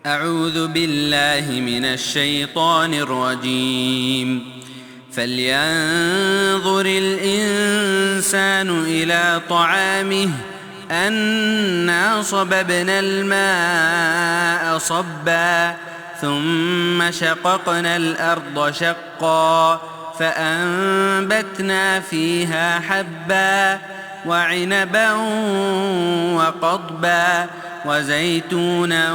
أعوذ بالله من الشيطان الرجيم فلينظر الإنسان إلى طعامه أنا صببنا الماء صبا ثم شققنا الأرض شقا فأنبتنا فيها حبا وعنبا وقضبا وزيتونا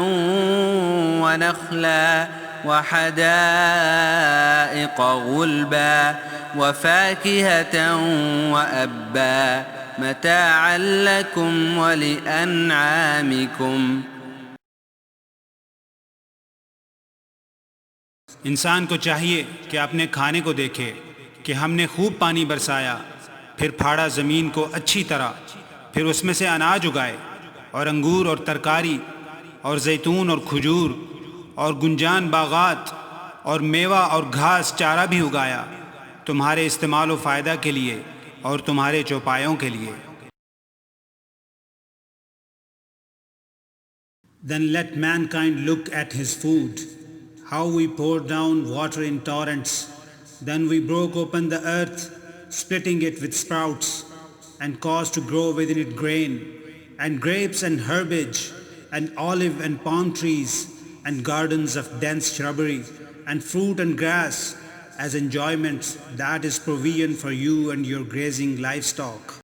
ونخلا وحدائق غلبا وفاكهة وأبا متاعا لكم ولأنعامكم. इंसान को चाहिए कि अपने खाने को देखे कि हमने खूब पानी बरसाया, फिर फाड़ा ज़मीन को अच्छी तरह, फिर उसमें से अनाज उगाए और अंगूर और तरकारी और जैतून और खजूर और गुंजान बागात और मेवा और घास चारा भी उगाया तुम्हारे इस्तेमाल व फ़ायदा के लिए और तुम्हारे चौपायों के लिए. Then let mankind look at his food, how we poured down water in torrents. Then we broke open the earth, splitting it with sprouts, and caused to grow within it grain, and grapes and herbage, and olive and palm trees, and gardens of dense shrubbery, and fruit and grass, as enjoyments, that is provision for you and your grazing livestock.